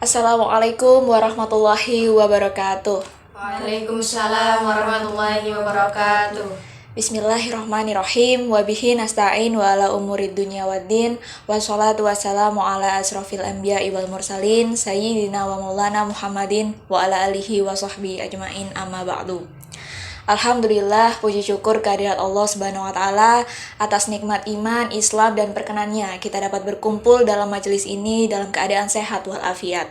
Assalamualaikum warahmatullahi wabarakatuh. Waalaikumsalam warahmatullahi wabarakatuh. Bismillahirrahmanirrahim. Wabihi nasta'in wa ala umurid dunya waddin. Wassalatu wassalamu ala asrofil anbiya'i wal mursalin Sayyidina wa maulana Muhammadin wa ala alihi wa sahbihi ajma'in amma ba'du. Alhamdulillah, puji syukur kehadirat Allah Subhanahu wa taala atas nikmat iman, Islam dan perkenannya kita dapat berkumpul dalam majelis ini dalam keadaan sehat walafiat.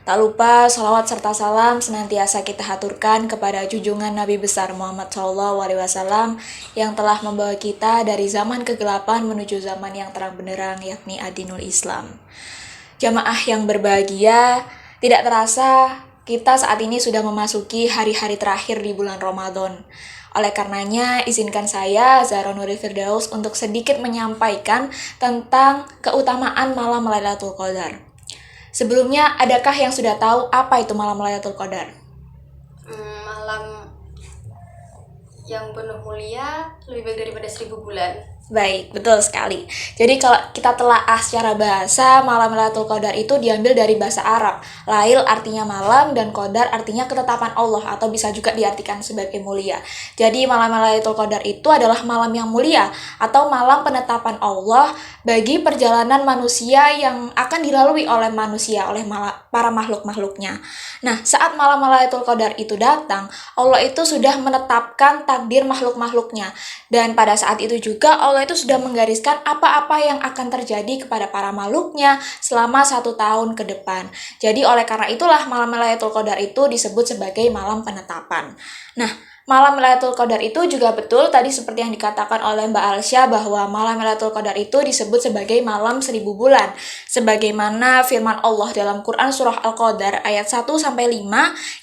Tak lupa salawat serta salam senantiasa kita haturkan kepada junjungan Nabi besar Muhammad SAW yang telah membawa kita dari zaman kegelapan menuju zaman yang terang benderang, yakni Adinul Islam. Jamaah yang berbahagia, tidak terasa kita saat ini sudah memasuki hari-hari terakhir di bulan Ramadan. Oleh karenanya, izinkan saya, Zahra Nuril Firdaus, untuk sedikit menyampaikan tentang keutamaan malam Lailatul Qadar. Sebelumnya, adakah yang sudah tahu apa itu malam Lailatul Qadar? Malam yang penuh mulia lebih baik daripada 1000 bulan. Baik, betul sekali. Jadi kalau kita telaah secara bahasa, malam Lailatul Qadar itu diambil dari bahasa Arab. Lail artinya malam dan Qadar artinya ketetapan Allah atau bisa juga diartikan sebagai mulia. Jadi malam Lailatul Qadar itu adalah malam yang mulia atau malam penetapan Allah bagi perjalanan manusia yang akan dilalui oleh manusia, oleh para makhluk-makhluknya. Nah, saat malam Lailatul Qadar itu datang, Allah itu sudah menetapkan takdir makhluk-makhluknya. Dan pada saat itu juga Allah itu sudah menggariskan apa-apa yang akan terjadi kepada para makhluknya selama 1 tahun ke depan. Jadi oleh karena itulah malam Lailatul Qadar itu disebut sebagai malam penetapan. Nah, malam Lailatul Qadar itu juga betul tadi seperti yang dikatakan oleh Mbak Alsya bahwa malam Lailatul Qadar itu disebut sebagai malam 1000 bulan. Sebagaimana firman Allah dalam Quran surah Al-Qadar ayat 1-5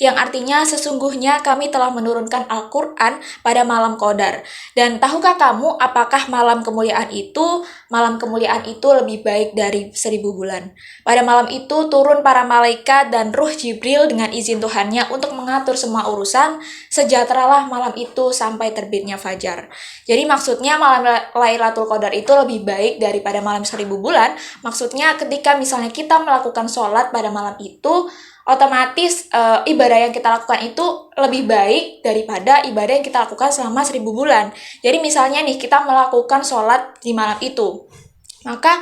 yang artinya sesungguhnya kami telah menurunkan Al-Quran pada malam Qadar. Dan tahukah kamu apakah malam kemuliaan itu lebih baik dari 1000 bulan. Pada malam itu turun para malaikat dan ruh Jibril dengan izin Tuhannya untuk mengatur semua urusan. Sejahteralah malam itu sampai terbitnya fajar. Jadi maksudnya malam Lailatul Qadar itu lebih baik daripada malam 1000 bulan. Maksudnya ketika misalnya kita melakukan sholat pada malam itu, otomatis ibadah yang kita lakukan itu lebih baik daripada ibadah yang kita lakukan selama 1000 bulan. Jadi misalnya nih kita melakukan sholat di malam itu, maka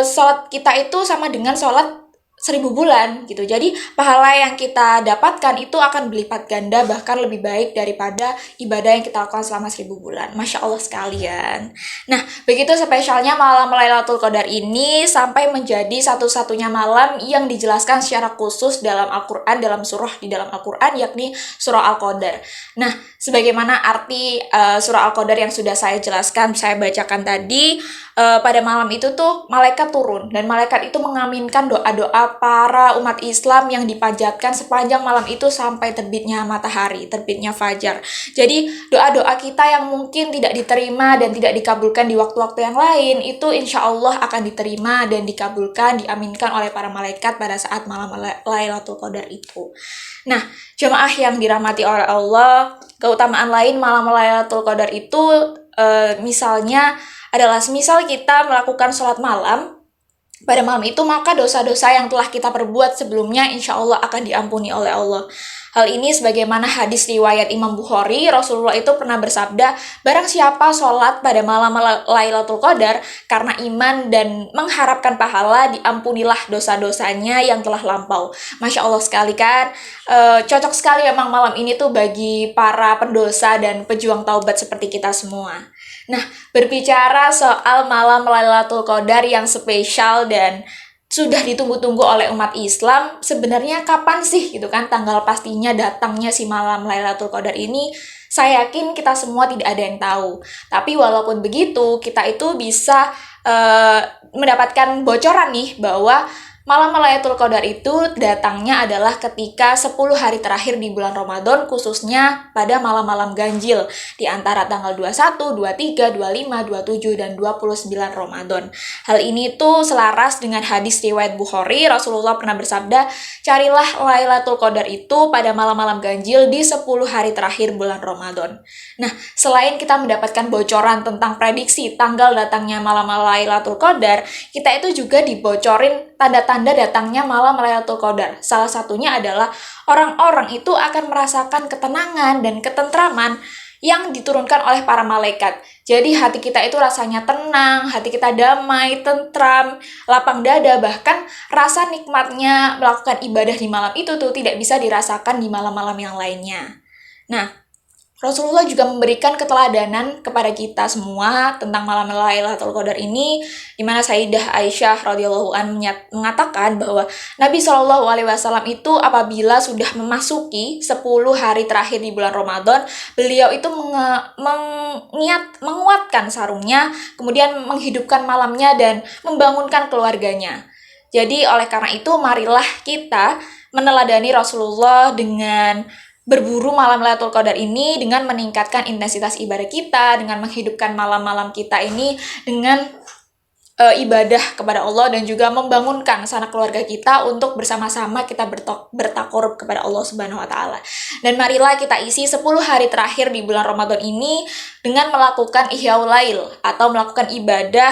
sholat kita itu sama dengan sholat 1000 bulan gitu. Jadi pahala yang kita dapatkan itu akan berlipat ganda, bahkan lebih baik daripada ibadah yang kita lakukan selama 1000 bulan. Masya Allah sekalian. Nah, begitu spesialnya malam Lailatul Qadar ini sampai menjadi satu-satunya malam yang dijelaskan secara khusus dalam Al-Quran, dalam surah di dalam Al-Quran, yakni surah Al-Qadar. Nah, sebagaimana arti surah Al-Qadar yang sudah saya jelaskan, saya bacakan tadi, pada malam itu tuh malaikat turun dan malaikat itu mengaminkan doa-doa para umat Islam yang dipanjatkan sepanjang malam itu sampai terbitnya matahari, terbitnya fajar. Jadi doa-doa kita yang mungkin tidak diterima dan tidak dikabulkan di waktu-waktu yang lain itu insya Allah akan diterima dan dikabulkan, diaminkan oleh para malaikat pada saat malam Lailatul Qadar itu. Nah, jemaah yang dirahmati oleh Allah, keutamaan lain malam Lailatul Qadar itu misalnya adalah semisal kita melakukan sholat malam pada malam itu, maka dosa-dosa yang telah kita perbuat sebelumnya insya Allah akan diampuni oleh Allah. Hal ini sebagaimana hadis riwayat Imam Bukhari, Rasulullah itu pernah bersabda, barang siapa sholat pada malam Lailatul Qadar karena iman dan mengharapkan pahala, diampunilah dosa-dosanya yang telah lampau. Masya Allah sekali kan, cocok sekali memang malam ini tuh bagi para pendosa dan pejuang taubat seperti kita semua. Nah, berbicara soal malam Lailatul Qadar yang spesial dan sudah ditunggu-tunggu oleh umat Islam, sebenarnya kapan sih gitu kan tanggal pastinya datangnya si malam Lailatul Qadar ini? Saya yakin kita semua tidak ada yang tahu. Tapi walaupun begitu, kita itu bisa mendapatkan bocoran nih bahwa malam Lailatul Qadar itu datangnya adalah ketika 10 hari terakhir di bulan Ramadan, khususnya pada malam-malam ganjil di antara tanggal 21, 23, 25, 27, dan 29 Ramadan. Hal ini tuh selaras dengan hadis riwayat Bukhari, Rasulullah pernah bersabda, carilah Lailatul Qadar itu pada malam-malam ganjil di 10 hari terakhir bulan Ramadan. Nah, selain kita mendapatkan bocoran tentang prediksi tanggal datangnya malam Lailatul Qadar, kita itu juga dibocorin tanda-tanda tanda datangnya malam Lailatul Qadar. Salah satunya adalah orang-orang itu akan merasakan ketenangan dan ketentraman yang diturunkan oleh para malaikat. Jadi hati kita itu rasanya tenang, hati kita damai, tentram, lapang dada, bahkan rasa nikmatnya melakukan ibadah di malam itu tuh tidak bisa dirasakan di malam-malam yang lainnya. Nah, Rasulullah juga memberikan keteladanan kepada kita semua tentang malam Lailatul Qadar ini, di mana Sayyidah Aisyah radhiyallahu anha mengatakan bahwa Nabi Shallallahu alaihi wasallam itu apabila sudah memasuki 10 hari terakhir di bulan Ramadan, beliau itu menguatkan sarungnya, kemudian menghidupkan malamnya dan membangunkan keluarganya. Jadi oleh karena itu marilah kita meneladani Rasulullah dengan berburu malam Lailatul Qadar ini dengan meningkatkan intensitas ibadah kita, dengan menghidupkan malam-malam kita ini dengan ibadah kepada Allah dan juga membangunkan sanak keluarga kita untuk bersama-sama kita bertakarub kepada Allah Subhanahu wa taala. Dan marilah kita isi 10 hari terakhir di bulan Ramadan ini dengan melakukan ihyaul lail atau melakukan ibadah,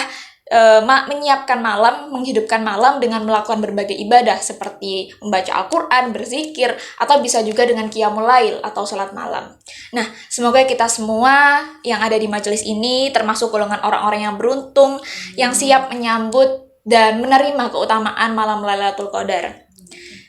menyiapkan malam, menghidupkan malam dengan melakukan berbagai ibadah seperti membaca Al-Quran, berzikir, atau bisa juga dengan qiyamul lail atau sholat malam. Nah, semoga kita semua yang ada di majelis ini termasuk golongan orang-orang yang beruntung, yang siap menyambut dan menerima keutamaan malam Lailatul Qadar.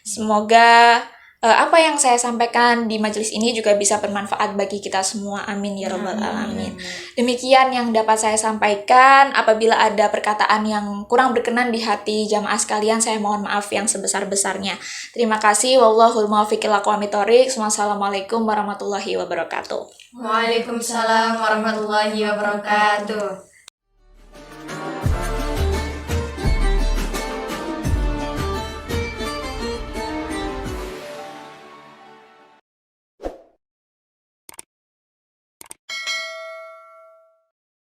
Semoga apa yang saya sampaikan di majelis ini juga bisa bermanfaat bagi kita semua. Amin ya rabbal alamin. Demikian yang dapat saya sampaikan. Apabila ada perkataan yang kurang berkenan di hati jamaah sekalian, saya mohon maaf yang sebesar-besarnya. Terima kasih. Wallahul muwaffiq ila aqwamit thoriq. Wassalamualaikum warahmatullahi wabarakatuh. Waalaikumsalam warahmatullahi wabarakatuh.